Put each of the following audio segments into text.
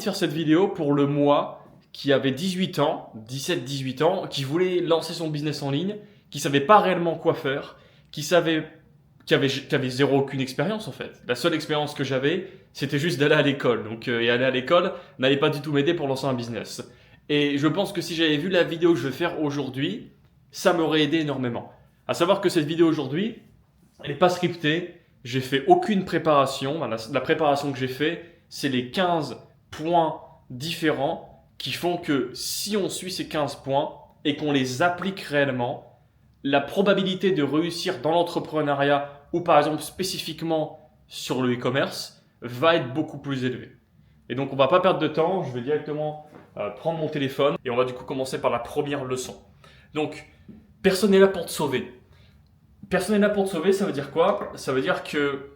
de faire cette vidéo pour le moi qui avait 18 ans, 17-18 ans, qui voulait lancer son business en ligne, qui savait pas réellement quoi faire, qui avait zéro aucune expérience en fait. La seule expérience que j'avais, c'était juste d'aller à l'école. Donc, et aller à l'école n'allait pas du tout m'aider pour lancer un business. Et je pense que si j'avais vu la vidéo que je vais faire aujourd'hui, ça m'aurait aidé énormément. À savoir que cette vidéo aujourd'hui, elle n'est pas scriptée. J'ai fait aucune préparation. La préparation que j'ai fait, c'est les 15 points différents qui font que si on suit ces 15 points et qu'on les applique réellement, la probabilité de réussir dans l'entrepreneuriat ou par exemple spécifiquement sur le e-commerce va être beaucoup plus élevée. Et donc on va pas perdre de temps, je vais directement prendre mon téléphone et on va du coup commencer par la première leçon. Donc, personne n'est là pour te sauver. Personne n'est là pour te sauver, ça veut dire quoi? Ça veut dire que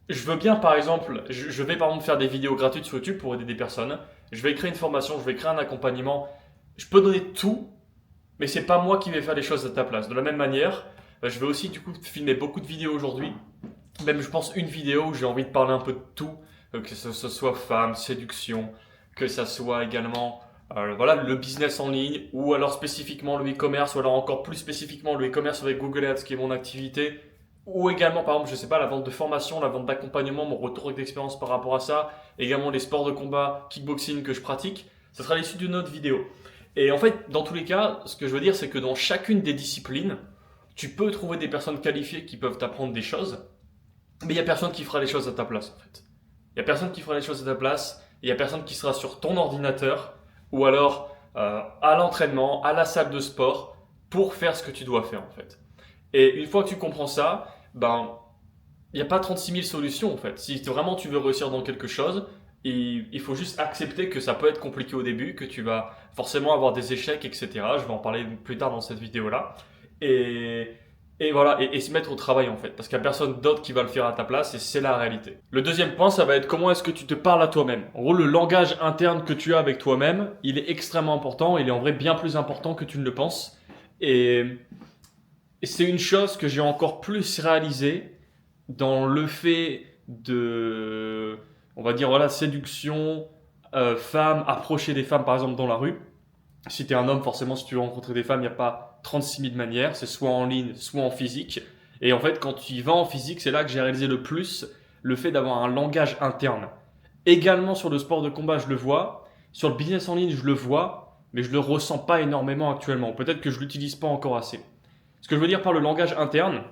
je veux bien par exemple, je vais par exemple faire des vidéos gratuites sur YouTube pour aider des personnes. Je vais créer une formation, je vais créer un accompagnement. Je peux donner tout, mais c'est pas moi qui vais faire les choses à ta place. De la même manière, je vais aussi du coup filmer beaucoup de vidéos aujourd'hui. Même je pense une vidéo où j'ai envie de parler un peu de tout, que ce soit femme, séduction, que ça soit également voilà, le business en ligne, ou alors spécifiquement le e-commerce, ou alors encore plus spécifiquement le e-commerce avec Google Ads qui est mon activité, ou également par exemple, je sais pas, la vente de formation, la vente d'accompagnement, mon retour d'expérience par rapport à ça, également les sports de combat, kickboxing que je pratique, ça sera l'issue d'une autre vidéo. Et en fait, dans tous les cas, ce que je veux dire, c'est que dans chacune des disciplines, tu peux trouver des personnes qualifiées qui peuvent t'apprendre des choses, mais il n'y a personne qui fera les choses à ta place en fait. Il n'y a personne qui fera les choses à ta place, il n'y a personne qui sera sur ton ordinateur ou alors à l'entraînement, à la salle de sport pour faire ce que tu dois faire en fait. Et une fois que tu comprends ça, ben, il n'y a pas 36 000 solutions en fait. Si vraiment tu veux réussir dans quelque chose, il faut juste accepter que ça peut être compliqué au début, que tu vas forcément avoir des échecs, etc. Je vais en parler plus tard dans cette vidéo-là. Et voilà, et se mettre au travail en fait, parce qu'il n'y a personne d'autre qui va le faire à ta place et c'est la réalité. Le deuxième point, ça va être comment est-ce que tu te parles à toi-même. En gros, le langage interne que tu as avec toi-même, il est extrêmement important, il est en vrai bien plus important que tu ne le penses. Et c'est une chose que j'ai encore plus réalisé dans le fait de, on va dire, voilà, séduction, femmes, approcher des femmes par exemple dans la rue. Si tu es un homme, forcément, si tu veux rencontrer des femmes, il n'y a pas 36 000 manières. C'est soit en ligne, soit en physique. Et en fait, quand tu y vas en physique, c'est là que j'ai réalisé le plus le fait d'avoir un langage interne. Également sur le sport de combat, je le vois. Sur le business en ligne, je le vois. Mais je ne le ressens pas énormément actuellement. Peut-être que je ne l'utilise pas encore assez. Ce que je veux dire par le langage interne,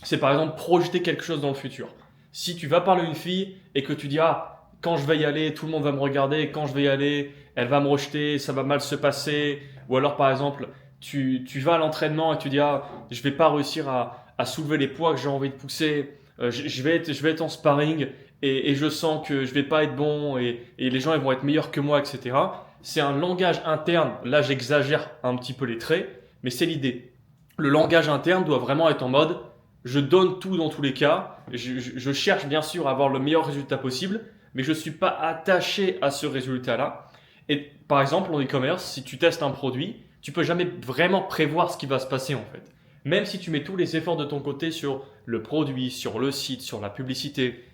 c'est par exemple projeter quelque chose dans le futur. Si tu vas parler à une fille et que tu dis « Ah, quand je vais y aller, tout le monde va me regarder. Quand je vais y aller, elle va me rejeter, ça va mal se passer. » Ou alors par exemple, tu vas à l'entraînement et tu dis « Ah, je vais pas réussir à soulever les poids que j'ai envie de pousser. Je vais être en sparring et je sens que je vais pas être bon et les gens ils vont être meilleurs que moi, etc. » C'est un langage interne. Là, j'exagère un petit peu les traits, mais c'est l'idée. Le langage interne doit vraiment être en mode je donne tout dans tous les cas. Je cherche bien sûr à avoir le meilleur résultat possible, mais je ne suis pas attaché à ce résultat-là. Et par exemple, en e-commerce, si tu testes un produit, tu peux jamais vraiment prévoir ce qui va se passer en fait. Même si tu mets tous les efforts de ton côté sur le produit, sur le site, sur la publicité,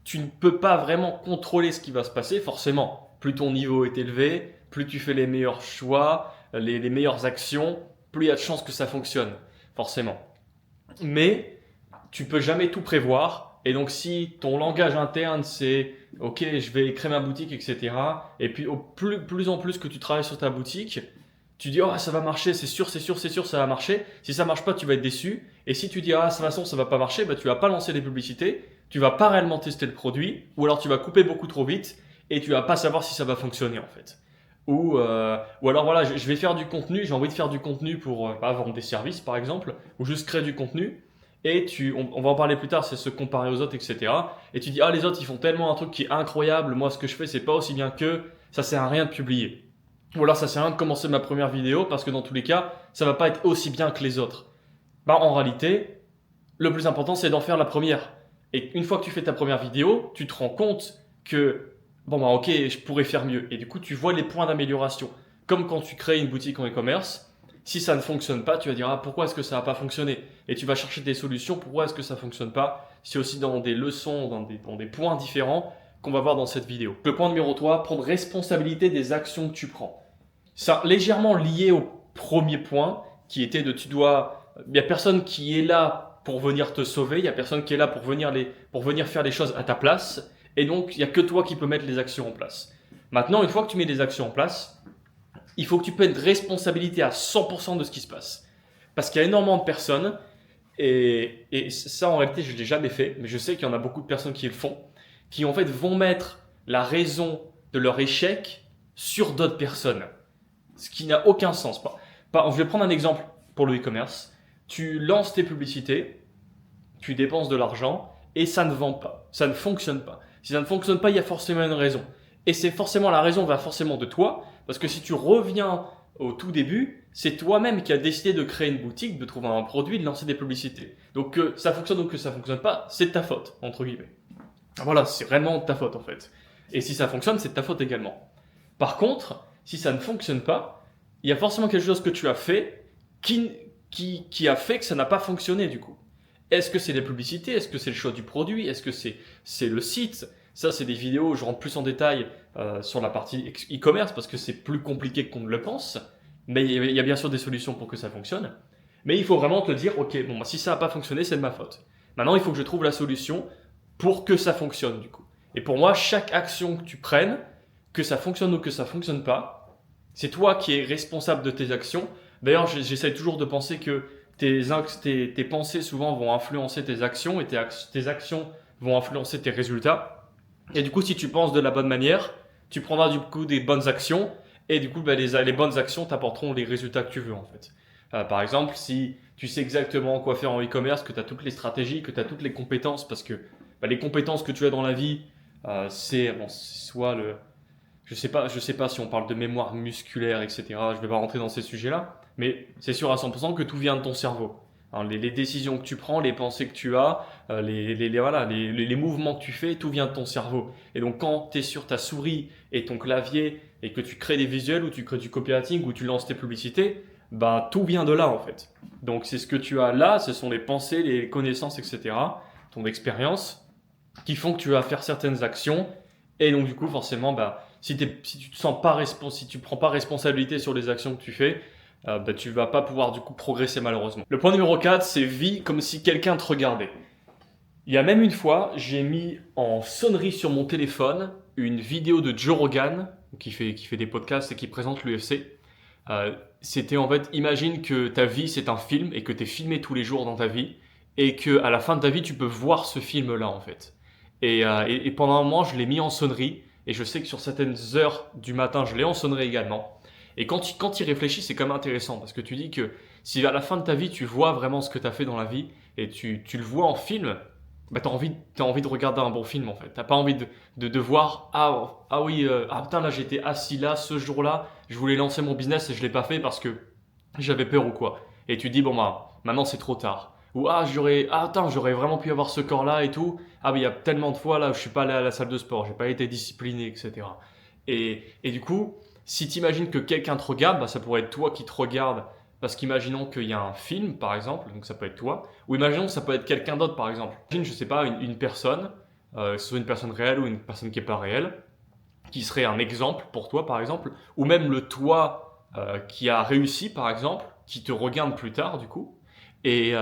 tu ne peux pas vraiment contrôler ce qui va se passer. Forcément, plus ton niveau est élevé, plus tu fais les meilleurs choix, les meilleures actions, plus il y a de chances que ça fonctionne, forcément. Mais tu peux jamais tout prévoir. Et donc, si ton langage interne, c'est « Ok, je vais créer ma boutique, etc. » Et puis, au plus en plus que tu travailles sur ta boutique, tu dis « Oh, ça va marcher, c'est sûr, ça va marcher. » Si ça marche pas, tu vas être déçu. Et si tu dis « Ah, de toute façon, ça va pas marcher », bah, tu vas pas lancer des publicités, tu vas pas réellement tester le produit, ou alors tu vas couper beaucoup trop vite et tu vas pas savoir si ça va fonctionner en fait. Ou alors voilà, je vais faire du contenu, j'ai envie de faire du contenu pour vendre des services par exemple, ou juste créer du contenu. Et on va en parler plus tard, c'est se comparer aux autres, etc. Et tu dis, ah, les autres, ils font tellement un truc qui est incroyable, moi, ce que je fais, c'est pas aussi bien qu'eux, ça sert à rien de publier. Ou alors, ça sert à rien de commencer ma première vidéo, parce que dans tous les cas, ça va pas être aussi bien que les autres. Bah, en réalité, le plus important, c'est d'en faire la première. Et une fois que tu fais ta première vidéo, tu te rends compte que, bon, bah, ok, je pourrais faire mieux. Et du coup, tu vois les points d'amélioration. Comme quand tu crées une boutique en e-commerce, si ça ne fonctionne pas, tu vas dire ah, pourquoi est-ce que ça n'a pas fonctionné? Et tu vas chercher des solutions, pourquoi est-ce que ça ne fonctionne pas? C'est aussi dans des leçons, dans des points différents qu'on va voir dans cette vidéo. Le point numéro 3, prendre responsabilité des actions que tu prends. C'est légèrement lié au premier point qui était de il n'y a personne qui est là pour venir te sauver, il n'y a personne qui est là pour venir faire les choses à ta place, et donc il n'y a que toi qui peux mettre les actions en place. Maintenant, une fois que tu mets les actions en place, il faut que tu prennes responsabilité à 100% de ce qui se passe. Parce qu'il y a énormément de personnes, et ça en réalité je ne l'ai jamais fait, mais je sais qu'il y en a beaucoup de personnes qui le font, qui en fait vont mettre la raison de leur échec sur d'autres personnes. Ce qui n'a aucun sens. Je vais prendre un exemple pour le e-commerce. Tu lances tes publicités, tu dépenses de l'argent et ça ne vend pas. Ça ne fonctionne pas. Si ça ne fonctionne pas, il y a forcément une raison. Et la raison va forcément de toi, parce que si tu reviens au tout début, c'est toi-même qui as décidé de créer une boutique, de trouver un produit, de lancer des publicités. Donc que ça fonctionne ou que ça fonctionne pas, c'est de ta faute, entre guillemets. Voilà, c'est vraiment de ta faute en fait. Et si ça fonctionne, c'est de ta faute également. Par contre, si ça ne fonctionne pas, il y a forcément quelque chose que tu as fait qui a fait que ça n'a pas fonctionné du coup. Est-ce que c'est les publicités? Est-ce que c'est le choix du produit? Est-ce que c'est le site? Ça, c'est des vidéos où je rentre plus en détail sur la partie e-commerce parce que c'est plus compliqué qu'on ne le pense. Mais il y a bien sûr des solutions pour que ça fonctionne. Mais il faut vraiment te dire, ok, bon, si ça n'a pas fonctionné, c'est de ma faute. Maintenant, il faut que je trouve la solution pour que ça fonctionne du coup. Et pour moi, chaque action que tu prennes, que ça fonctionne ou que ça fonctionne pas, c'est toi qui es responsable de tes actions. D'ailleurs, j'essaie toujours de penser que tes pensées souvent vont influencer tes actions et tes actions vont influencer tes résultats. Et du coup, si tu penses de la bonne manière, tu prendras du coup des bonnes actions et du coup, les bonnes actions t'apporteront les résultats que tu veux en fait. Par exemple, si tu sais exactement quoi faire en e-commerce, que tu as toutes les stratégies, que tu as toutes les compétences, parce que les compétences que tu as dans la vie, c'est soit le... Je sais pas si on parle de mémoire musculaire, etc. Je vais pas rentrer dans ces sujets-là, mais c'est sûr à 100% que tout vient de ton cerveau. Hein, les décisions que tu prends, les pensées que tu as, les mouvements que tu fais, tout vient de ton cerveau. Et donc quand tu es sur ta souris et ton clavier et que tu crées des visuels ou tu crées du copywriting ou tu lances tes publicités, tout vient de là en fait. Donc c'est ce que tu as là, ce sont les pensées, les connaissances, etc., ton expérience qui font que tu vas faire certaines actions. Et donc du coup forcément, si tu prends pas responsabilité sur les actions que tu fais, tu vas pas pouvoir du coup progresser malheureusement. Le point numéro 4, c'est vis comme si quelqu'un te regardait. Il y a même une fois, j'ai mis en sonnerie sur mon téléphone une vidéo de Joe Rogan qui fait des podcasts et qui présente l'UFC. C'était en fait, imagine que ta vie c'est un film et que tu es filmé tous les jours dans ta vie et que à la fin de ta vie tu peux voir ce film là en fait. Et pendant un moment je l'ai mis en sonnerie et je sais que sur certaines heures du matin je l'ai en sonnerie également. Et quand tu y réfléchis, c'est quand même intéressant parce que tu dis que si à la fin de ta vie tu vois vraiment ce que tu as fait dans la vie et tu le vois en film, t'as envie de regarder un bon film en fait. T'as pas envie de voir putain là j'étais assis là ce jour-là, je voulais lancer mon business et je l'ai pas fait parce que j'avais peur ou quoi. Et tu dis maintenant c'est trop tard. Ou j'aurais vraiment pu avoir ce corps-là et tout. Il y a tellement de fois là où je suis pas allé à la salle de sport, j'ai pas été discipliné, etc. Et du coup, si tu imagines que quelqu'un te regarde, ça pourrait être toi qui te regarde. Parce qu'imaginons qu'il y a un film, par exemple, donc ça peut être toi, ou imaginons que ça peut être quelqu'un d'autre, par exemple. Imagine, je sais pas, une personne, que ce soit une personne réelle ou une personne qui n'est pas réelle, qui serait un exemple pour toi, par exemple, ou même le toi qui a réussi, par exemple, qui te regarde plus tard, du coup, et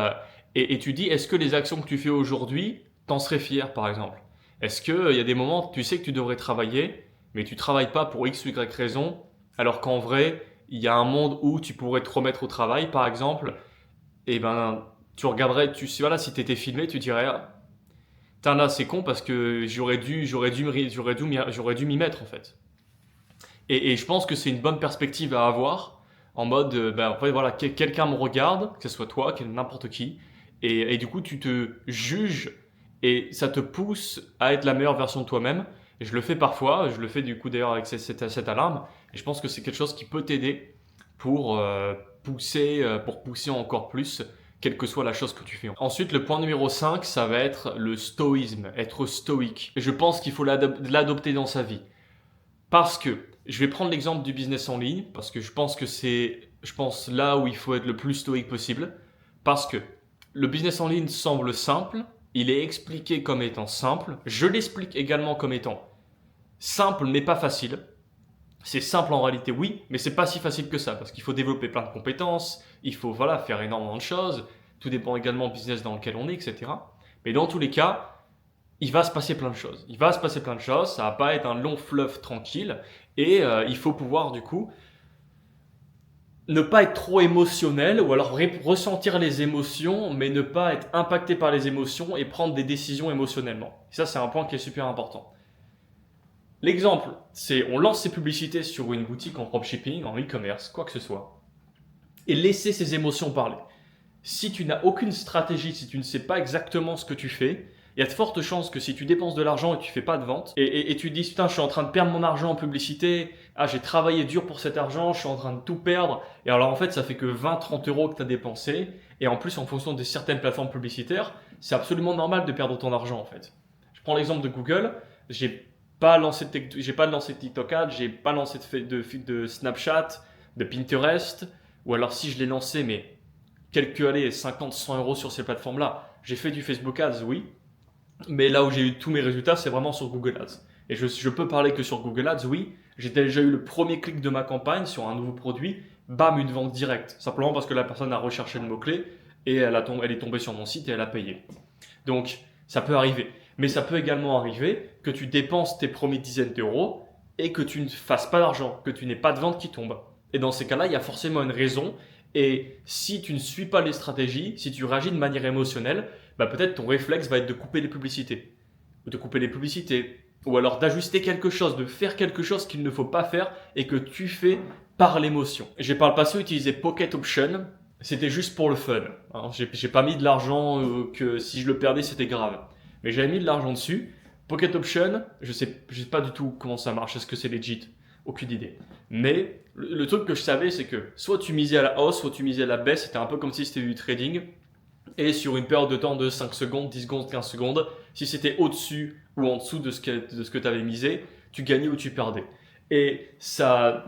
tu dis, est-ce que les actions que tu fais aujourd'hui, t'en serais fier, par exemple? Est-ce qu'il y a des moments, tu sais que tu devrais travailler, mais tu travailles pas pour X ou Y raison, alors qu'en vrai, il y a un monde où tu pourrais te remettre au travail, par exemple, et tu regarderais, si tu étais filmé, tu dirais, putain là c'est con parce que j'aurais dû m'y mettre en fait. Et je pense que c'est une bonne perspective à avoir, en mode, en fait voilà, quelqu'un me regarde, que ce soit toi, n'importe qui, et du coup tu te juges et ça te pousse à être la meilleure version de toi-même. Et je le fais parfois, je le fais du coup d'ailleurs avec cette alarme. Et je pense que c'est quelque chose qui peut t'aider pour pousser encore plus, quelle que soit la chose que tu fais. Ensuite, le point numéro 5, ça va être le stoïsme, être stoïque. Et je pense qu'il faut l'adopter dans sa vie. Parce que, je vais prendre l'exemple du business en ligne, parce que je pense là où il faut être le plus stoïque possible. Parce que le business en ligne semble simple, il est expliqué comme étant simple, je l'explique également comme étant Simple mais pas facile. C'est simple en réalité, oui, mais c'est pas si facile que ça parce qu'il faut développer plein de compétences, il faut faire énormément de choses. Tout dépend également du business dans lequel on est, etc. Mais dans tous les cas, il va se passer plein de choses. Il va se passer plein de choses, ça va pas être un long fleuve tranquille et il faut pouvoir du coup ne pas être trop émotionnel ou alors ressentir les émotions mais ne pas être impacté par les émotions et prendre des décisions émotionnellement. Et ça, c'est un point qui est super important. L'exemple, c'est on lance ses publicités sur une boutique en dropshipping, en e-commerce, quoi que ce soit, et laisser ses émotions parler. Si tu n'as aucune stratégie, si tu ne sais pas exactement ce que tu fais, il y a de fortes chances que si tu dépenses de l'argent et tu fais pas de vente, et tu te dis putain, je suis en train de perdre mon argent en publicité, j'ai travaillé dur pour cet argent, je suis en train de tout perdre, et alors en fait ça fait que 20-30 euros que tu as dépensé, et en plus en fonction de certaines plateformes publicitaires, c'est absolument normal de perdre ton argent en fait. Je prends l'exemple de Google, j'ai pas lancé TikTok Ads, j'ai pas lancé de Snapchat, de Pinterest, ou alors si je l'ai lancé, mais quelques 50-100 euros sur ces plateformes-là. J'ai fait du Facebook Ads, oui, mais là où j'ai eu tous mes résultats, c'est vraiment sur Google Ads. Et je peux parler que sur Google Ads, oui, j'ai déjà eu le premier clic de ma campagne sur un nouveau produit, bam, une vente directe. Simplement parce que la personne a recherché le mot-clé et elle est tombée sur mon site et elle a payé. Donc, ça peut arriver. Mais ça peut également arriver que tu dépenses tes premières dizaines d'euros et que tu ne fasses pas d'argent, que tu n'aies pas de vente qui tombe. Et dans ces cas-là, il y a forcément une raison. Et si tu ne suis pas les stratégies, si tu réagis de manière émotionnelle, peut-être ton réflexe va être de couper les publicités. Ou alors d'ajuster quelque chose, de faire quelque chose qu'il ne faut pas faire et que tu fais par l'émotion. J'ai par le passé utilisé Pocket Option. C'était juste pour le fun. J'ai pas mis de l'argent que si je le perdais, c'était grave. Mais j'avais mis de l'argent dessus. Pocket Option, je sais pas du tout comment ça marche. Est-ce que c'est legit? Aucune idée. Mais le truc que je savais, c'est que soit tu misais à la hausse, soit tu misais à la baisse. C'était un peu comme si c'était du trading. Et sur une période de temps de 5 secondes, 10 secondes, 15 secondes, si c'était au-dessus ou en dessous de ce que tu avais misé, tu gagnais ou tu perdais. Et ça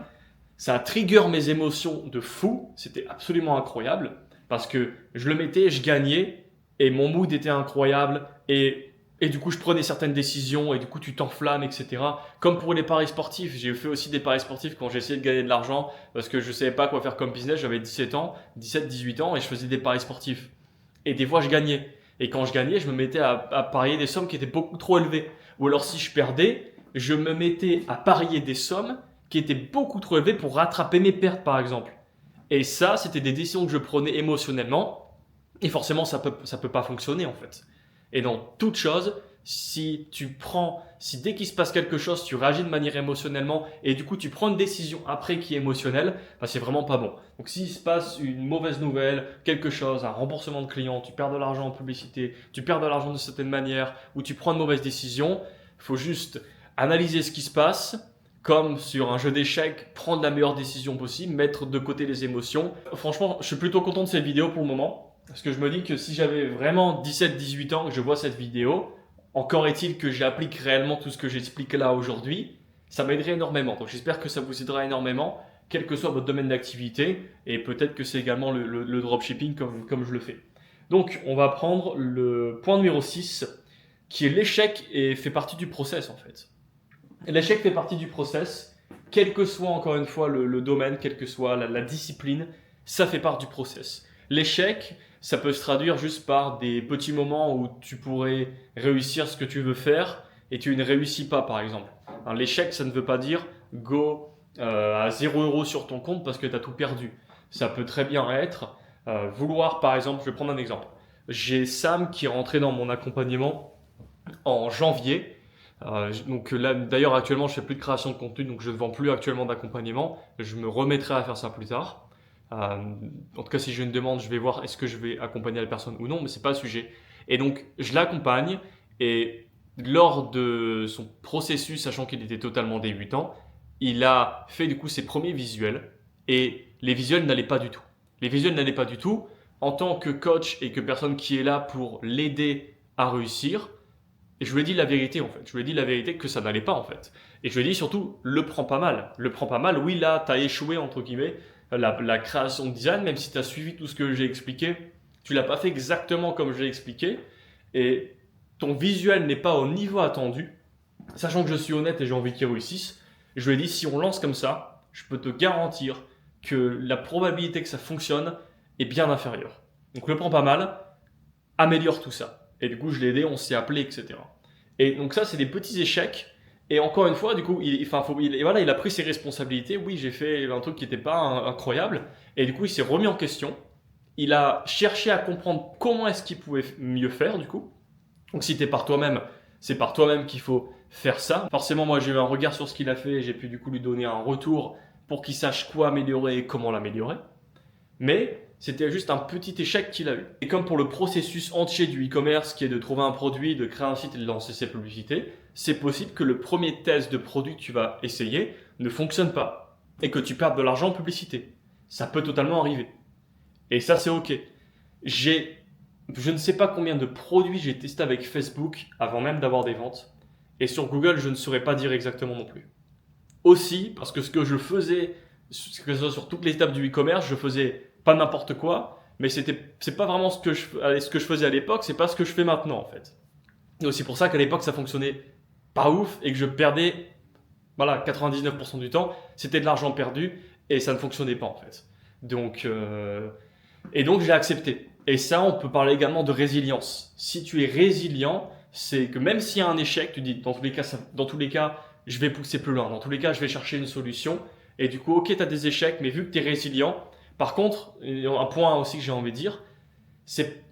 a trigger mes émotions de fou. C'était absolument incroyable parce que je le mettais, je gagnais et mon mood était incroyable et du coup je prenais certaines décisions et du coup tu t'enflammes, etc. Comme pour les paris sportifs, j'ai fait aussi des paris sportifs quand j'ai essayé de gagner de l'argent parce que je ne savais pas quoi faire comme business. J'avais 17 ans, 17-18 ans et je faisais des paris sportifs. Et des fois je gagnais. Et quand je gagnais, je me mettais à parier des sommes qui étaient beaucoup trop élevées. Ou alors si je perdais, je me mettais à parier des sommes qui étaient beaucoup trop élevées pour rattraper mes pertes par exemple. Et ça, c'était des décisions que je prenais émotionnellement. Et forcément, ça peut pas fonctionner en fait. Et dans toute chose, si dès qu'il se passe quelque chose, tu réagis de manière émotionnellement et du coup tu prends une décision après qui est émotionnelle, c'est vraiment pas bon. Donc s'il se passe une mauvaise nouvelle, quelque chose, un remboursement de client, tu perds de l'argent en publicité, tu perds de l'argent de certaine manière ou tu prends une mauvaise décision, il faut juste analyser ce qui se passe. Comme sur un jeu d'échecs, prendre la meilleure décision possible, mettre de côté les émotions. Franchement, je suis plutôt content de cette vidéo pour le moment. Parce que je me dis que si j'avais vraiment 17-18 ans que je vois cette vidéo, encore est-il que j'applique réellement tout ce que j'explique là aujourd'hui, ça m'aiderait énormément. Donc j'espère que ça vous aidera énormément, quel que soit votre domaine d'activité, et peut-être que c'est également le dropshipping comme je le fais. Donc on va prendre le point numéro 6, qui est l'échec et fait partie du process en fait. L'échec fait partie du process, quel que soit encore une fois le domaine, quelle que soit la discipline, ça fait part du process. L'échec, ça peut se traduire juste par des petits moments où tu pourrais réussir ce que tu veux faire et tu ne réussis pas par exemple. L'échec, ça ne veut pas dire go à 0 € sur ton compte parce que tu as tout perdu. Ça peut très bien être vouloir par exemple, je vais prendre un exemple. J'ai Sam qui est rentré dans mon accompagnement en janvier. Donc là, d'ailleurs, actuellement, je fais plus de création de contenu, donc je ne vends plus actuellement d'accompagnement. Je me remettrai à faire ça plus tard. En tout cas, si j'ai une demande, je vais voir est-ce que je vais accompagner la personne ou non, mais c'est pas le sujet. Et donc, je l'accompagne et lors de son processus, sachant qu'il était totalement débutant, il a fait du coup ses premiers visuels et les visuels n'allaient pas du tout. Les visuels n'allaient pas du tout. En tant que coach et que personne qui est là pour l'aider à réussir, et je lui ai dit la vérité en fait. Je lui ai dit la vérité que ça n'allait pas en fait. Et je lui ai dit surtout, le prends pas mal. Le prends pas mal. Oui, là, tu as échoué entre guillemets. La création de design, même si tu as suivi tout ce que j'ai expliqué, tu l'as pas fait exactement comme j'ai expliqué. Et ton visuel n'est pas au niveau attendu. sachant que je suis honnête et j'ai envie qu'ils réussissent, je lui ai dit si on lance comme ça, je peux te garantir que la probabilité que ça fonctionne est bien inférieure. Donc le prends pas mal, améliore tout ça. Et du coup, je l'ai aidé, on s'est appelé, etc. Et donc ça, c'est des petits échecs. Et encore une fois, du coup, voilà, il a pris ses responsabilités. Oui, j'ai fait un truc qui n'était pas incroyable. Et du coup, il s'est remis en question. Il a cherché à comprendre comment est-ce qu'il pouvait mieux faire, du coup. Donc si t'es par toi-même, c'est par toi-même qu'il faut faire ça. Forcément, moi, j'ai eu un regard sur ce qu'il a fait. J'ai pu, du coup, lui donner un retour pour qu'il sache quoi améliorer et comment l'améliorer. Mais c'était juste un petit échec qu'il a eu. Et comme pour le processus entier du e-commerce qui est de trouver un produit, de créer un site et de lancer ses publicités, c'est possible que le premier test de produit que tu vas essayer ne fonctionne pas et que tu perdes de l'argent en publicité. Ça peut totalement arriver. Et ça, c'est OK. Je ne sais pas combien de produits j'ai testé avec Facebook avant même d'avoir des ventes. Et sur Google, je ne saurais pas dire exactement non plus. Aussi, parce que ce que je faisais, que ce soit sur toutes les étapes du e-commerce, je faisais pas n'importe quoi, mais c'est pas vraiment ce que je faisais à l'époque, c'est pas ce que je fais maintenant en fait. Et aussi pour ça qu'à l'époque ça fonctionnait pas ouf et que je perdais, voilà, 99% du temps, c'était de l'argent perdu et ça ne fonctionnait pas en fait. Donc j'ai accepté. Et ça, on peut parler également de résilience. Si tu es résilient, c'est que même s'il y a un échec, tu dis dans tous les cas, je vais pousser plus loin. Dans tous les cas, je vais chercher une solution. Et du coup, ok, tu as des échecs, mais vu que tu es résilient, par contre, un point aussi que j'ai envie de dire, c'est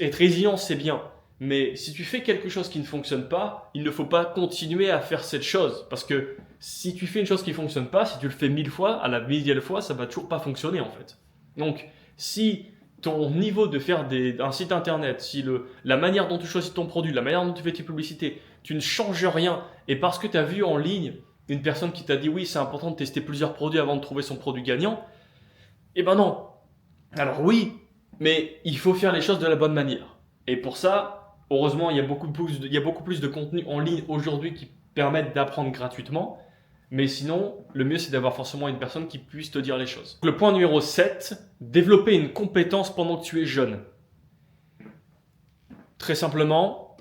être résilient, c'est bien. Mais si tu fais quelque chose qui ne fonctionne pas, il ne faut pas continuer à faire cette chose. Parce que si tu fais une chose qui ne fonctionne pas, si tu le fais 1000 fois, à la millième fois, ça va toujours pas fonctionner en fait. Donc, si ton niveau de faire un site internet, si la manière dont tu choisis ton produit, la manière dont tu fais tes publicités, tu ne changes rien, et parce que tu as vu en ligne une personne qui t'a dit oui, c'est important de tester plusieurs produits avant de trouver son produit gagnant, eh ben non. Alors oui, mais il faut faire les choses de la bonne manière. Et pour ça, heureusement, il y a beaucoup plus de contenu en ligne aujourd'hui qui permettent d'apprendre gratuitement. Mais sinon, le mieux, c'est d'avoir forcément une personne qui puisse te dire les choses. Le point numéro 7, développer une compétence pendant que tu es jeune. Très simplement,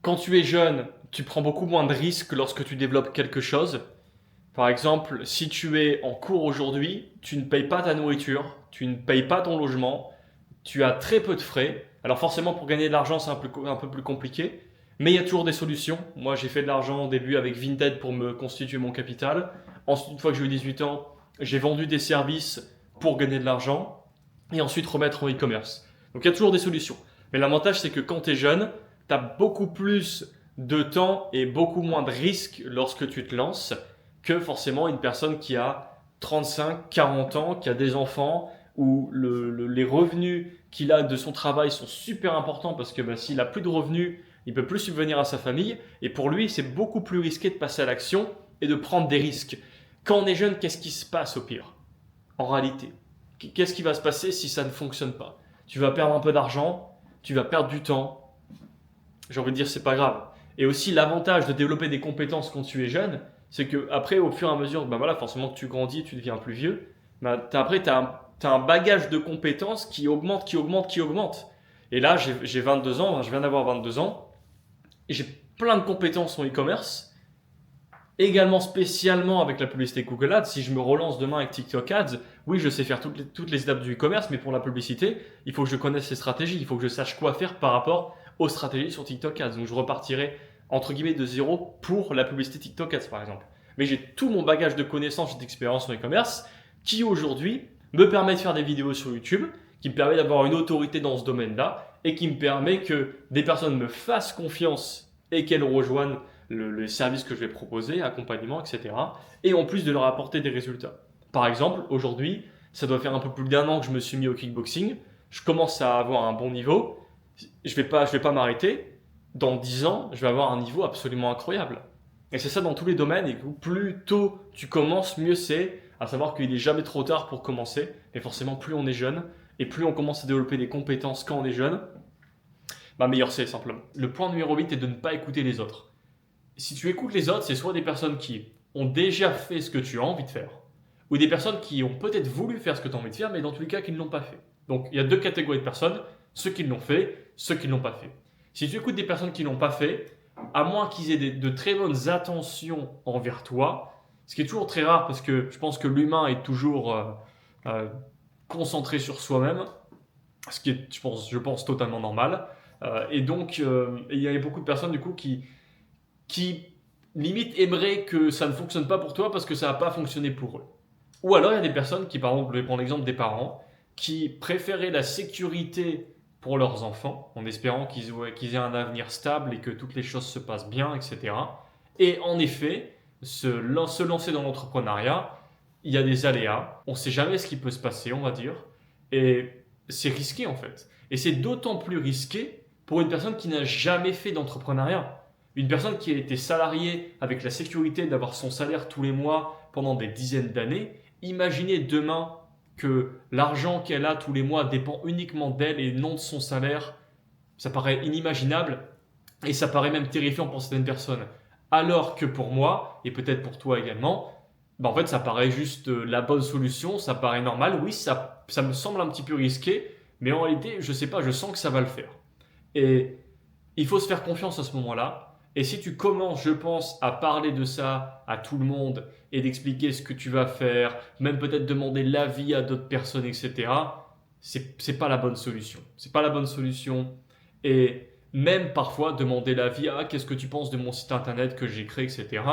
quand tu es jeune, tu prends beaucoup moins de risques lorsque tu développes quelque chose. Par exemple, si tu es en cours aujourd'hui, tu ne payes pas ta nourriture, tu ne payes pas ton logement, tu as très peu de frais. Alors forcément, pour gagner de l'argent, c'est un peu plus compliqué. Mais il y a toujours des solutions. Moi, j'ai fait de l'argent au début avec Vinted pour me constituer mon capital. Ensuite, une fois que j'ai eu 18 ans, j'ai vendu des services pour gagner de l'argent et ensuite remettre en e-commerce. Donc, il y a toujours des solutions. Mais l'avantage, c'est que quand tu es jeune, tu as beaucoup plus de temps et beaucoup moins de risques lorsque tu te lances que forcément une personne qui a 35, 40 ans, qui a des enfants, où les revenus qu'il a de son travail sont super importants parce que s'il a plus de revenus, il peut plus subvenir à sa famille. Et pour lui, c'est beaucoup plus risqué de passer à l'action et de prendre des risques. Quand on est jeune, qu'est-ce qui se passe au pire? En réalité, qu'est-ce qui va se passer si ça ne fonctionne pas? Tu vas perdre un peu d'argent, tu vas perdre du temps. J'ai envie de dire, c'est pas grave. Et aussi, l'avantage de développer des compétences quand tu es jeune, c'est que après, au fur et à mesure, voilà, forcément que tu grandis, tu deviens plus vieux, après, tu as un bagage de compétences qui augmente, qui augmente, qui augmente. Et là, j'ai 22 ans, je viens d'avoir 22 ans, et j'ai plein de compétences en e-commerce, également spécialement avec la publicité Google Ads. Si je me relance demain avec TikTok Ads, oui, je sais faire toutes les étapes du e-commerce, mais pour la publicité, il faut que je connaisse les stratégies, il faut que je sache quoi faire par rapport aux stratégies sur TikTok Ads. Donc je repartirai entre guillemets de zéro pour la publicité TikTok Ads par exemple. Mais j'ai tout mon bagage de connaissances et d'expérience en e-commerce qui aujourd'hui me permet de faire des vidéos sur YouTube, qui me permet d'avoir une autorité dans ce domaine-là et qui me permet que des personnes me fassent confiance et qu'elles rejoignent le service que je vais proposer, accompagnement, etc. Et en plus de leur apporter des résultats. Par exemple, aujourd'hui, ça doit faire un peu plus d'un an que je me suis mis au kickboxing. Je commence à avoir un bon niveau. Je vais pas m'arrêter. Dans 10 ans, je vais avoir un niveau absolument incroyable. Et c'est ça dans tous les domaines. Et plus tôt tu commences, mieux c'est. À savoir qu'il n'est jamais trop tard pour commencer. Et forcément, plus on est jeune et plus on commence à développer des compétences quand on est jeune, meilleur c'est simplement. Le point numéro 8 est de ne pas écouter les autres. Si tu écoutes les autres, c'est soit des personnes qui ont déjà fait ce que tu as envie de faire, ou des personnes qui ont peut-être voulu faire ce que tu as envie de faire, mais dans tous les cas, qui ne l'ont pas fait. Donc, il y a deux catégories de personnes, ceux qui l'ont fait, ceux qui ne l'ont pas fait. Si tu écoutes des personnes qui ne l'ont pas fait, à moins qu'ils aient de très bonnes intentions envers toi, ce qui est toujours très rare parce que je pense que l'humain est toujours euh, concentré sur soi-même, ce qui est, je pense totalement normal. Et donc, il y a beaucoup de personnes du coup qui limite aimeraient que ça ne fonctionne pas pour toi parce que ça n'a pas fonctionné pour eux. Ou alors il y a des personnes qui, par exemple, je vais prendre l'exemple des parents, qui préféraient la sécurité pour leurs enfants, en espérant qu'ils aient un avenir stable et que toutes les choses se passent bien, etc. Et en effet, se lancer dans l'entrepreneuriat, il y a des aléas, on ne sait jamais ce qui peut se passer, on va dire, et c'est risqué en fait. Et c'est d'autant plus risqué pour une personne qui n'a jamais fait d'entrepreneuriat. Une personne qui a été salariée avec la sécurité d'avoir son salaire tous les mois pendant des dizaines d'années, imaginez demain que l'argent qu'elle a tous les mois dépend uniquement d'elle et non de son salaire. Ça paraît inimaginable et ça paraît même terrifiant pour certaines personnes. Alors que pour moi, et peut-être pour toi également, en fait ça paraît juste la bonne solution, ça paraît normal. Oui, ça me semble un petit peu risqué, mais en réalité, je sais pas, je sens que ça va le faire. Et il faut se faire confiance à ce moment-là. Et si tu commences, je pense, à parler de ça à tout le monde et d'expliquer ce que tu vas faire, même peut-être demander l'avis à d'autres personnes, etc., c'est pas la bonne solution. C'est pas la bonne solution. Et même parfois demander l'avis à qu'est-ce que tu penses de mon site internet que j'ai créé, etc.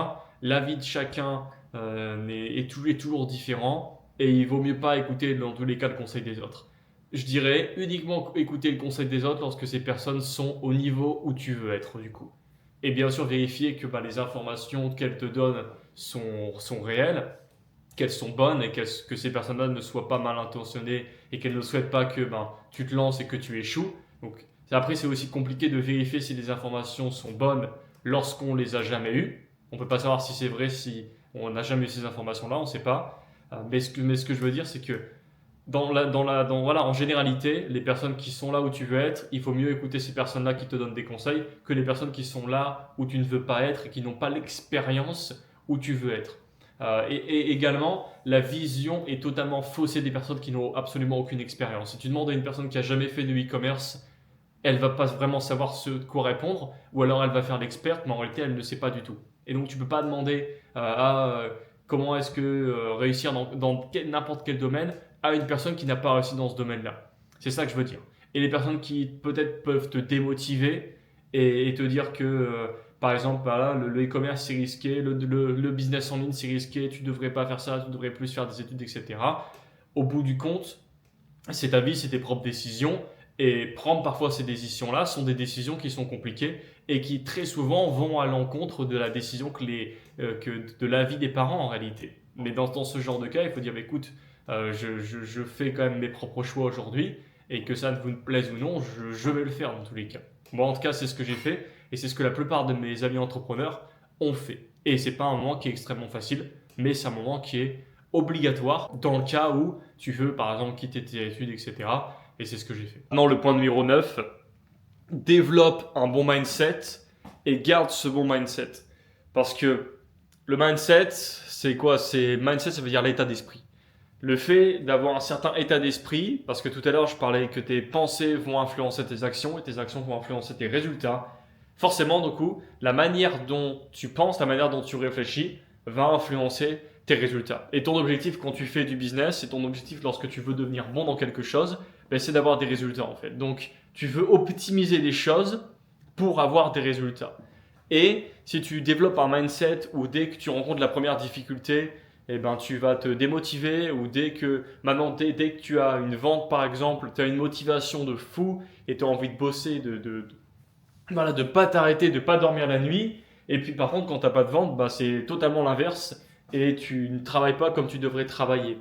L'avis de chacun est toujours différent et il vaut mieux pas écouter dans tous les cas le conseil des autres. Je dirais uniquement écouter le conseil des autres lorsque ces personnes sont au niveau où tu veux être du coup. Et bien sûr vérifier que les informations qu'elles te donnent sont réelles, qu'elles sont bonnes et que ces personnes-là ne soient pas mal intentionnées et qu'elles ne souhaitent pas que tu te lances et que tu échoues. Donc après c'est aussi compliqué de vérifier si les informations sont bonnes lorsqu'on les a jamais eues. On ne peut pas savoir si c'est vrai si on n'a jamais eu ces informations-là, on ne sait pas. Mais ce que je veux dire c'est que voilà, en généralité, les personnes qui sont là où tu veux être, il faut mieux écouter ces personnes-là qui te donnent des conseils que les personnes qui sont là où tu ne veux pas être et qui n'ont pas l'expérience où tu veux être. Et également, la vision est totalement faussée des personnes qui n'ont absolument aucune expérience. Si tu demandes à une personne qui a jamais fait de e-commerce, elle va pas vraiment savoir quoi répondre, ou alors elle va faire l'experte, mais en réalité, elle ne sait pas du tout. Et donc, tu peux pas demander comment est-ce que réussir dans n'importe quel domaine à une personne qui n'a pas réussi dans ce domaine-là. C'est ça que je veux dire. Et les personnes qui peut-être peuvent te démotiver et te dire que, par exemple, le e-commerce c'est risqué, le business en ligne c'est risqué, tu devrais pas faire ça, tu devrais plus faire des études, etc. Au bout du compte, c'est ta vie, c'est tes propres décisions. Et prendre parfois ces décisions-là sont des décisions qui sont compliquées et qui très souvent vont à l'encontre de la décision que de l'avis des parents en réalité. Mais dans ce genre de cas, il faut dire écoute, je fais quand même mes propres choix aujourd'hui et que ça ne vous plaise ou non, je vais le faire dans tous les cas. Moi en tout cas, c'est ce que j'ai fait et c'est ce que la plupart de mes amis entrepreneurs ont fait. Et c'est pas un moment qui est extrêmement facile, mais c'est un moment qui est obligatoire dans le cas où tu veux par exemple quitter tes études, etc. Et c'est ce que j'ai fait. Maintenant, le point numéro 9, développe un bon mindset et garde ce bon mindset. Parce que le mindset, c'est quoi? Mindset, ça veut dire l'état d'esprit. Le fait d'avoir un certain état d'esprit, parce que tout à l'heure, je parlais que tes pensées vont influencer tes actions et tes actions vont influencer tes résultats. Forcément, du coup, la manière dont tu penses, la manière dont tu réfléchis va influencer tes résultats. Et ton objectif quand tu fais du business, et ton objectif lorsque tu veux devenir bon dans quelque chose, c'est d'avoir des résultats en fait. Donc, tu veux optimiser les choses pour avoir des résultats. Et si tu développes un mindset où dès que tu rencontres la première difficulté, tu vas te démotiver, ou dès que tu as une vente par exemple, tu as une motivation de fou et tu as envie de bosser, de pas t'arrêter, de pas dormir la nuit. Et puis par contre, quand tu n'as pas de vente, c'est totalement l'inverse et tu ne travailles pas comme tu devrais travailler.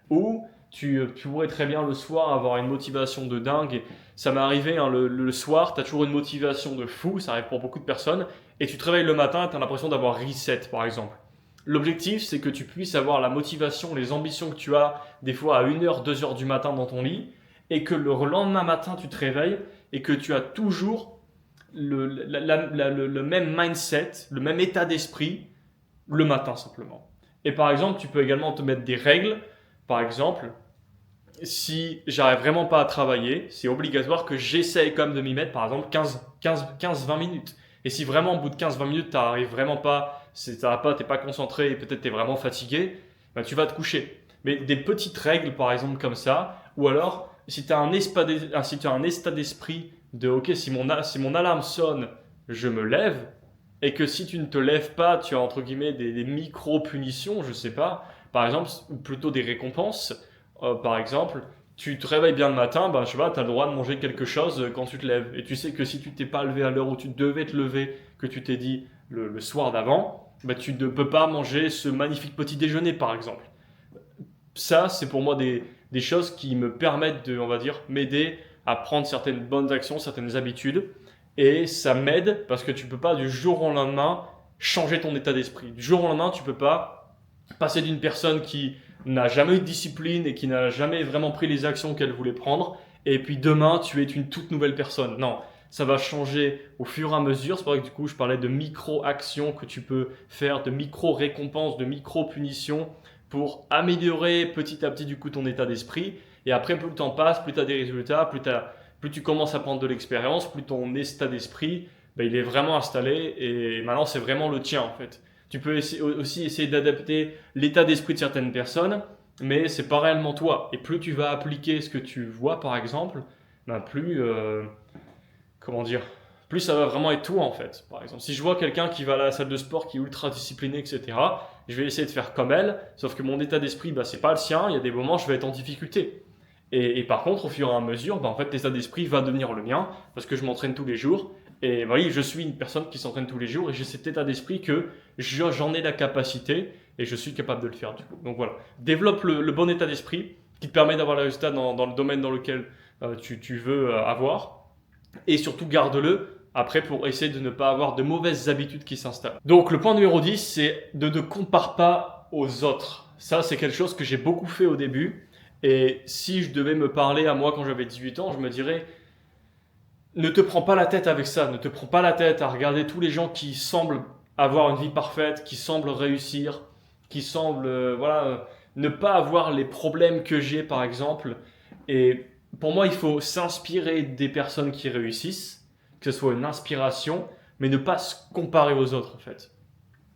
Ou tu pourrais très bien le soir avoir une motivation de dingue. Ça m'est arrivé le soir, tu as toujours une motivation de fou, ça arrive pour beaucoup de personnes, et tu te réveilles le matin et tu as l'impression d'avoir reset par exemple. L'objectif, c'est que tu puisses avoir la motivation, les ambitions que tu as des fois à 1h, 2h du matin dans ton lit, et que le lendemain matin, tu te réveilles et que tu as toujours le même mindset, le même état d'esprit le matin simplement. Et par exemple, tu peux également te mettre des règles. Par exemple, si j'arrive vraiment pas à travailler, c'est obligatoire que j'essaye quand même de m'y mettre, par exemple 15-20 minutes. Et si vraiment au bout de 15-20 minutes, tu n'arrives vraiment pas, tu n'es pas concentré et peut-être tu es vraiment fatigué, ben, tu vas te coucher. Mais des petites règles, par exemple, comme ça, ou alors, si tu as un état d'esprit de ok, si mon alarme sonne, je me lève, et que si tu ne te lèves pas, tu as entre guillemets des micro-punitions, je sais pas, par exemple, ou plutôt des récompenses. Par exemple, tu te réveilles bien le matin, ben, je sais pas, tu as le droit de manger quelque chose quand tu te lèves. Et tu sais que si tu t'es pas levé à l'heure où tu devais te lever, que tu t'es dit le soir d'avant, ben, tu ne peux pas manger ce magnifique petit déjeuner, par exemple. Ça, c'est pour moi des choses qui me permettent de, on va dire, m'aider à prendre certaines bonnes actions, certaines habitudes. Et ça m'aide parce que tu peux pas du jour au lendemain changer ton état d'esprit. Du jour au lendemain, tu peux pas passer d'une personne qui n'a jamais eu de discipline et qui n'a jamais vraiment pris les actions qu'elle voulait prendre, et puis demain, tu es une toute nouvelle personne. Non, ça va changer au fur et à mesure. C'est pour ça que du coup, je parlais de micro-actions que tu peux faire, de micro-récompenses, de micro-punitions pour améliorer petit à petit du coup ton état d'esprit. Et après, plus le temps passe, plus tu as des résultats, plus tu commences à prendre de l'expérience, plus ton état d'esprit, ben, il est vraiment installé et maintenant c'est vraiment le tien en fait. Tu peux aussi essayer d'adapter l'état d'esprit de certaines personnes, mais c'est pas réellement toi. Et plus tu vas appliquer ce que tu vois par exemple, ben comment dire, plus ça va vraiment être toi en fait. Par exemple, si je vois quelqu'un qui va à la salle de sport, qui est ultra discipliné, etc., je vais essayer de faire comme elle, sauf que mon état d'esprit, bah, c'est pas le sien, il y a des moments où je vais être en difficulté. Et par contre, au fur et à mesure, bah, en fait, l'état d'esprit va devenir le mien, parce que je m'entraîne tous les jours, et bah, oui, je suis une personne qui s'entraîne tous les jours, et j'ai cet état d'esprit que j'en ai la capacité, et je suis capable de le faire du coup. Donc voilà, développe le bon état d'esprit, qui te permet d'avoir le résultat dans le domaine dans lequel tu veux avoir, et surtout garde-le après pour essayer de ne pas avoir de mauvaises habitudes qui s'installent. Donc le point numéro 10, c'est de ne compare pas aux autres. Ça, c'est quelque chose que j'ai beaucoup fait au début. Et si je devais me parler à moi quand j'avais 18 ans, je me dirais, ne te prends pas la tête avec ça. Ne te prends pas la tête à regarder tous les gens qui semblent avoir une vie parfaite, qui semblent réussir, qui semblent ne pas avoir les problèmes que j'ai par exemple. Et pour moi, il faut s'inspirer des personnes qui réussissent, que ce soit une inspiration, mais ne pas se comparer aux autres en fait.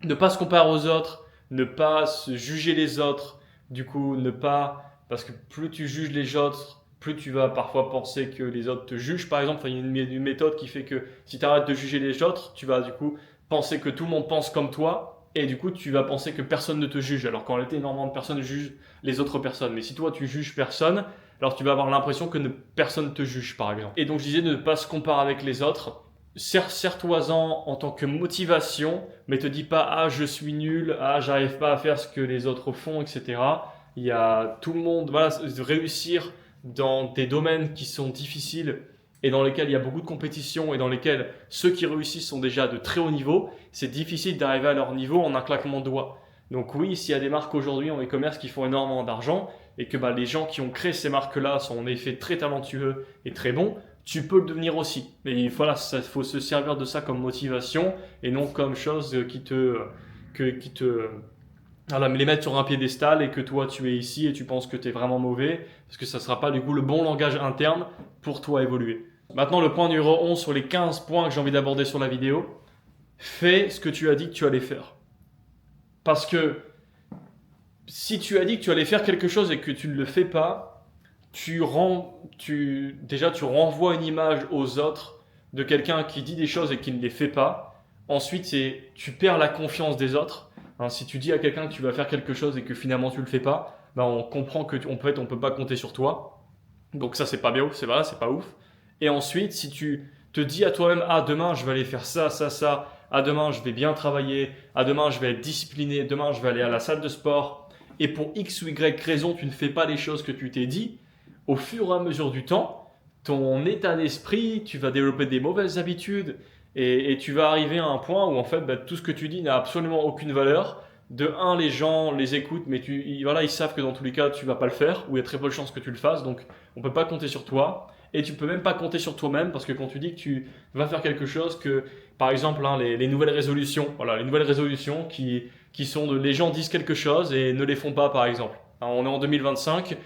Ne pas se comparer aux autres, ne pas se juger les autres, du coup ne pas, parce que plus tu juges les autres, plus tu vas parfois penser que les autres te jugent par exemple. Enfin, il y a une méthode qui fait que si tu arrêtes de juger les autres, tu vas du coup penser que tout le monde pense comme toi, et du coup tu vas penser que personne ne te juge, alors qu'en réalité énormément de personnes jugent les autres personnes. Mais si toi tu juges personne, alors tu vas avoir l'impression que personne ne te juge par exemple. Et donc je disais de ne pas se comparer avec les autres. Sers-toi-en en tant que motivation, mais te dis pas ah je suis nul, ah j'arrive pas à faire ce que les autres font, etc. Il y a tout le monde, voilà, réussir dans des domaines qui sont difficiles et dans lesquels il y a beaucoup de compétition et dans lesquels ceux qui réussissent sont déjà de très haut niveau, c'est difficile d'arriver à leur niveau en un claquement de doigts. Donc oui, s'il y a des marques aujourd'hui en e-commerce qui font énormément d'argent et que les gens qui ont créé ces marques-là sont en effet très talentueux et très bons, tu peux le devenir aussi. Mais voilà, il faut se servir de ça comme motivation et non comme chose voilà, mais les mettre sur un piédestal et que toi tu es ici et tu penses que tu es vraiment mauvais, parce que ça ne sera pas du coup le bon langage interne pour toi évoluer. Maintenant, le point numéro 11 sur les 15 points que j'ai envie d'aborder sur la vidéo, fais ce que tu as dit que tu allais faire. Parce que si tu as dit que tu allais faire quelque chose et que tu ne le fais pas, tu renvoies une image aux autres de quelqu'un qui dit des choses et qui ne les fait pas. Ensuite, tu perds la confiance des autres. Si tu dis à quelqu'un que tu vas faire quelque chose et que finalement tu le fais pas, on comprend on peut pas compter sur toi. Donc ça, c'est pas bien, c'est vrai, c'est pas ouf. Et ensuite, si tu te dis à toi-même, ah demain je vais aller faire ça, ça, ça, ah demain je vais bien travailler, ah demain je vais être discipliné, demain je vais aller à la salle de sport, et pour X ou Y raison tu ne fais pas les choses que tu t'es dit, au fur et à mesure du temps, ton état d'esprit, tu vas développer des mauvaises habitudes, et tu vas arriver à un point où en fait tout ce que tu dis n'a absolument aucune valeur. De un, les gens les écoutent, mais ils savent que dans tous les cas tu vas pas le faire, ou il y a très peu de chances que tu le fasses, donc on peut pas compter sur toi. Et tu peux même pas compter sur toi-même, parce que quand tu dis que tu vas faire quelque chose, que par exemple les nouvelles résolutions, voilà, les nouvelles résolutions qui sont les gens disent quelque chose et ne les font pas par exemple. Alors, on est en 2025,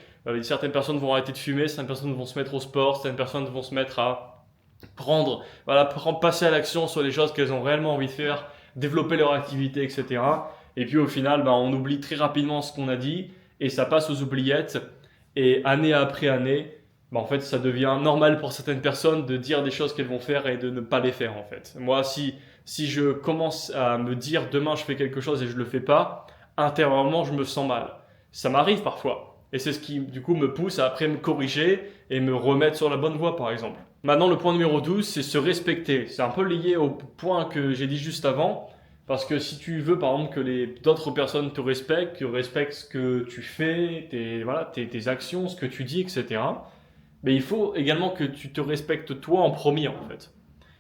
certaines personnes vont arrêter de fumer, certaines personnes vont se mettre au sport, certaines personnes vont se mettre à passer à l'action sur les choses qu'elles ont réellement envie de faire, développer leur activité, etc. Et puis au final, on oublie très rapidement ce qu'on a dit et ça passe aux oubliettes. Et année après année, en fait, ça devient normal pour certaines personnes de dire des choses qu'elles vont faire et de ne pas les faire en fait. Moi, si je commence à me dire demain je fais quelque chose et je le fais pas, intérieurement je me sens mal. Ça m'arrive parfois. Et c'est ce qui du coup me pousse à après me corriger et me remettre sur la bonne voie par exemple. Maintenant, le point numéro 12, c'est se respecter. C'est un peu lié au point que j'ai dit juste avant. Parce que si tu veux, par exemple, que d'autres personnes te respectent, que respectent ce que tu fais, tes actions, ce que tu dis, etc., mais il faut également que tu te respectes toi en premier, en fait.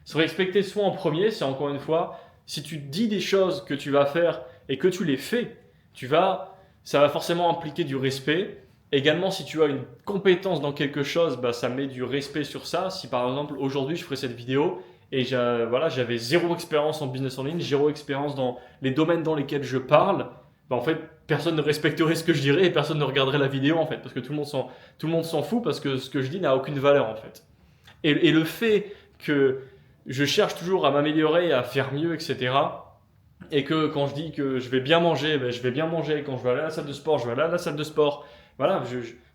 Se respecter soi en premier, c'est encore une fois, si tu dis des choses que tu vas faire et que tu les fais, ça va forcément impliquer du respect. Également, si tu as une compétence dans quelque chose, ça met du respect sur ça. Si par exemple, aujourd'hui, je ferais cette vidéo et j'avais zéro expérience en business en ligne, zéro expérience dans les domaines dans lesquels je parle, en fait, personne ne respecterait ce que je dirais et personne ne regarderait la vidéo, en fait, parce que tout le monde s'en fout parce que ce que je dis n'a aucune valeur, en fait. Et le fait que je cherche toujours à m'améliorer, à faire mieux, etc., et que quand je dis que je vais bien manger, je vais bien manger. Quand je vais aller à la salle de sport, je vais aller à la salle de sport. Voilà,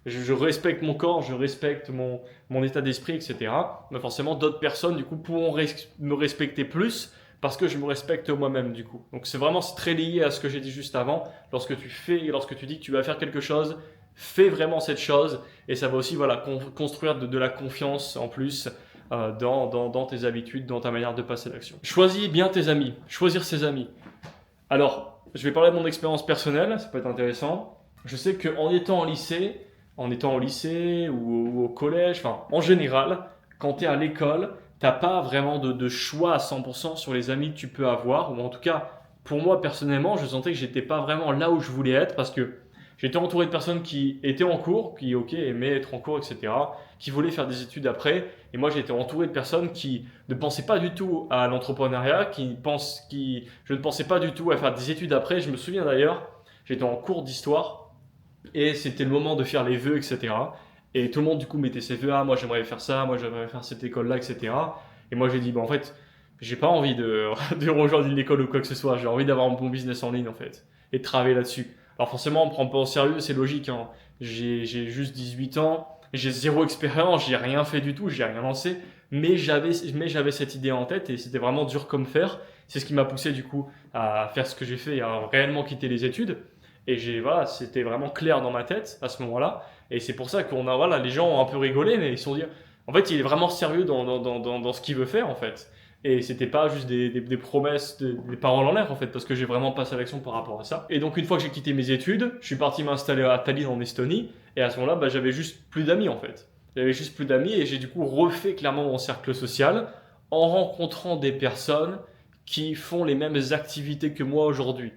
je respecte mon corps, je respecte mon état d'esprit, etc. Mais forcément, d'autres personnes, du coup, pourront me respecter plus parce que je me respecte moi-même, du coup. Donc, c'est très lié à ce que j'ai dit juste avant. Lorsque tu dis que tu vas faire quelque chose, fais vraiment cette chose. Et ça va aussi, construire de la confiance en plus dans tes habitudes, dans ta manière de passer à l'action. Choisis bien tes amis. Choisir ses amis. Alors, je vais parler de mon expérience personnelle, ça peut être intéressant. Je sais qu'en étant au lycée ou au collège, en général, quand tu es à l'école, t'as pas vraiment de choix à 100% sur les amis que tu peux avoir. Ou en tout cas, pour moi personnellement, je sentais que j'étais pas vraiment là où je voulais être parce que j'étais entouré de personnes qui étaient en cours, qui aimaient être en cours, etc., qui voulaient faire des études après. Et moi, j'étais entouré de personnes qui ne pensaient pas du tout à l'entrepreneuriat, je ne pensais pas du tout à faire des études après. Je me souviens d'ailleurs, j'étais en cours d'histoire et c'était le moment de faire les vœux, etc. Et tout le monde, du coup, mettait ses vœux. Ah, moi, j'aimerais faire ça, moi, j'aimerais faire cette école-là, etc. Et moi, j'ai dit, en fait, j'ai pas envie de rejoindre une école ou quoi que ce soit. J'ai envie d'avoir un bon business en ligne, en fait, et de travailler là-dessus. Alors forcément, on me prend pas au sérieux, c'est logique, hein. J'ai juste 18 ans, j'ai zéro expérience, j'ai rien fait du tout, j'ai rien lancé, mais j'avais cette idée en tête et c'était vraiment dur comme fer. C'est ce qui m'a poussé du coup à faire ce que j'ai fait et à réellement quitter les études. Et c'était vraiment clair dans ma tête à ce moment-là. Et c'est pour ça les gens ont un peu rigolé, mais ils se sont dit, en fait, il est vraiment sérieux dans ce qu'il veut faire en fait. Et c'était pas juste des promesses, des paroles en l'air en fait, parce que j'ai vraiment passé à l'action par rapport à ça. Et donc une fois que j'ai quitté mes études, je suis parti m'installer à Tallinn en Estonie, et à ce moment-là, j'avais juste plus d'amis en fait. J'avais juste plus d'amis et j'ai du coup refait clairement mon cercle social en rencontrant des personnes qui font les mêmes activités que moi aujourd'hui.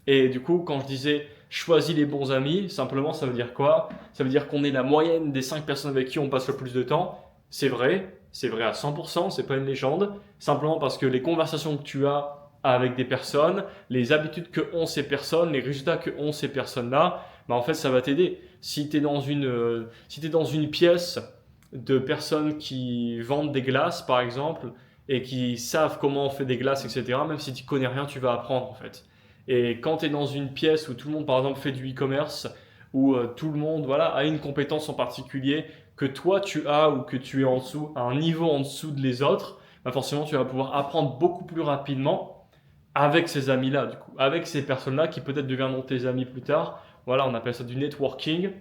Et du coup, quand je disais choisis les bons amis, simplement ça veut dire quoi? Ça veut dire qu'on est la moyenne des 5 personnes avec qui on passe le plus de temps. C'est vrai à 100%, c'est pas une légende. Simplement parce que les conversations que tu as avec des personnes, les habitudes que ont ces personnes, les résultats que ont ces personnes-là, en fait ça va t'aider. Si tu es dans une pièce de personnes qui vendent des glaces par exemple, et qui savent comment on fait des glaces, etc., même si tu connais rien, tu vas apprendre en fait. Et quand tu es dans une pièce où tout le monde, par exemple, fait du e-commerce, où tout le monde a une compétence en particulier que toi tu as ou que tu es en dessous, à un niveau en dessous de les autres, forcément tu vas pouvoir apprendre beaucoup plus rapidement avec ces amis-là, du coup, avec ces personnes-là qui peut-être deviendront tes amis plus tard. Voilà, on appelle ça du networking.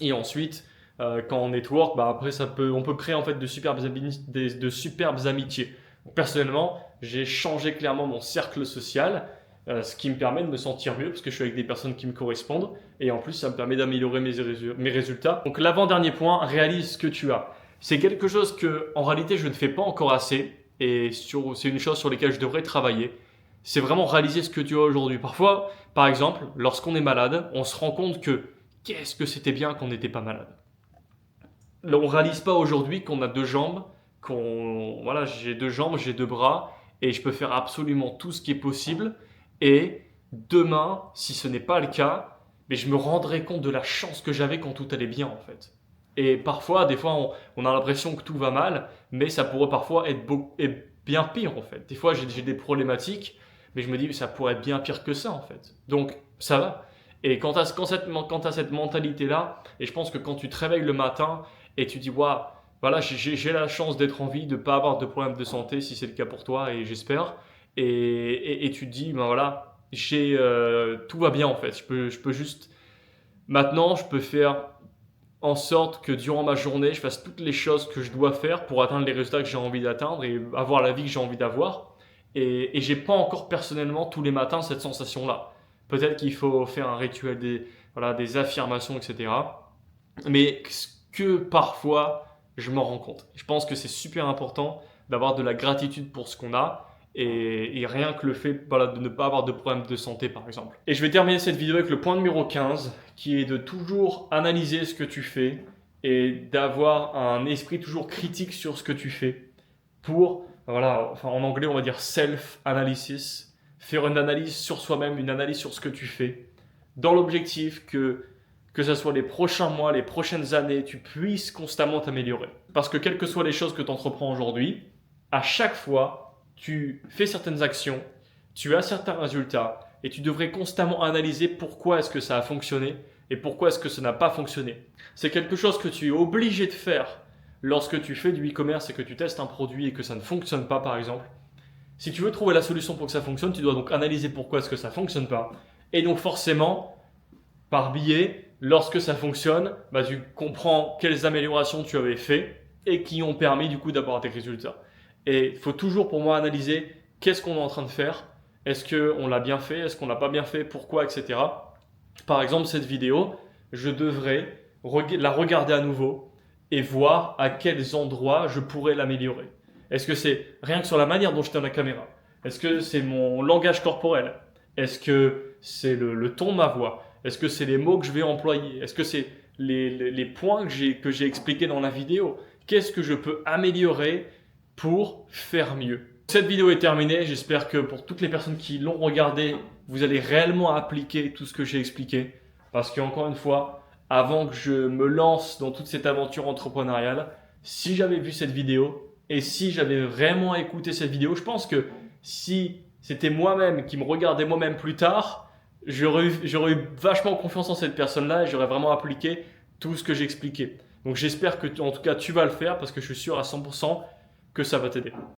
Et ensuite, quand on network, après on peut créer en fait de superbes amitiés. Donc, personnellement, j'ai changé clairement mon cercle social. Ce qui me permet de me sentir mieux parce que je suis avec des personnes qui me correspondent et en plus ça me permet d'améliorer mes résultats. Donc l'avant-dernier point, réalise ce que tu as. C'est quelque chose que en réalité je ne fais pas encore assez et c'est une chose sur laquelle je devrais travailler. C'est vraiment réaliser ce que tu as aujourd'hui. Parfois, par exemple, lorsqu'on est malade, on se rend compte que qu'est-ce que c'était bien qu'on n'était pas malade. Là, on ne réalise pas aujourd'hui qu'on a deux jambes, j'ai deux jambes, j'ai deux bras et je peux faire absolument tout ce qui est possible. Et demain, si ce n'est pas le cas, mais je me rendrai compte de la chance que j'avais quand tout allait bien en fait. Et parfois, des fois, on a l'impression que tout va mal, mais ça pourrait parfois être bien pire en fait. Des fois, j'ai des problématiques, mais je me dis ça pourrait être bien pire que ça en fait. Donc, ça va. Et quand t'as cette mentalité-là, et je pense que quand tu te réveilles le matin et tu dis, waouh, voilà, j'ai la chance d'être en vie, de ne pas avoir de problème de santé, si c'est le cas pour toi, et j'espère. Et tu te dis, ben voilà, tout va bien en fait. Je peux juste, maintenant, je peux faire en sorte que durant ma journée, je fasse toutes les choses que je dois faire pour atteindre les résultats que j'ai envie d'atteindre et avoir la vie que j'ai envie d'avoir. Et j'ai pas encore personnellement tous les matins cette sensation-là. Peut-être qu'il faut faire un rituel voilà, des affirmations, etc. Mais que parfois, je m'en rends compte. Je pense que c'est super important d'avoir de la gratitude pour ce qu'on a et rien que le fait voilà, de ne pas avoir de problème de santé par exemple. Et je vais terminer cette vidéo avec le point numéro 15 qui est de toujours analyser ce que tu fais et d'avoir un esprit toujours critique sur ce que tu fais pour, voilà, enfin en anglais on va dire self-analysis, faire une analyse sur soi-même, une analyse sur ce que tu fais dans l'objectif que ce soit les prochains mois, les prochaines années, tu puisses constamment t'améliorer. Parce que quelles que soient les choses que tu entreprends aujourd'hui, à chaque fois, tu fais certaines actions, tu as certains résultats et tu devrais constamment analyser pourquoi est-ce que ça a fonctionné et pourquoi est-ce que ça n'a pas fonctionné. C'est quelque chose que tu es obligé de faire lorsque tu fais du e-commerce et que tu testes un produit et que ça ne fonctionne pas par exemple. Si tu veux trouver la solution pour que ça fonctionne, tu dois donc analyser pourquoi est-ce que ça ne fonctionne pas. Et donc forcément, par biais, lorsque ça fonctionne, bah, tu comprends quelles améliorations tu avais fait et qui ont permis du coup d'avoir des résultats. Et il faut toujours pour moi analyser qu'est-ce qu'on est en train de faire, est-ce qu'on l'a bien fait, est-ce qu'on l'a pas bien fait, pourquoi, etc. Par exemple, cette vidéo, je devrais la regarder à nouveau et voir à quels endroits je pourrais l'améliorer. Est-ce que c'est rien que sur la manière dont je tiens la caméra? Est-ce que c'est mon langage corporel? Est-ce que c'est le ton de ma voix? Est-ce que c'est les mots que je vais employer? Est-ce que c'est les points que j'ai expliqués dans la vidéo? Qu'est-ce que je peux améliorer pour faire mieux? Cette vidéo est terminée. J'espère que pour toutes les personnes qui l'ont regardée, vous allez réellement appliquer tout ce que j'ai expliqué. Parce qu'encore une fois, avant que je me lance dans toute cette aventure entrepreneuriale, si j'avais vu cette vidéo et si j'avais vraiment écouté cette vidéo, je pense que si c'était moi-même qui me regardais moi-même plus tard, j'aurais eu vachement confiance en cette personne-là et j'aurais vraiment appliqué tout ce que j'ai expliqué. Donc j'espère que en tout cas tu vas le faire parce que je suis sûr à 100% que ça va t'aider.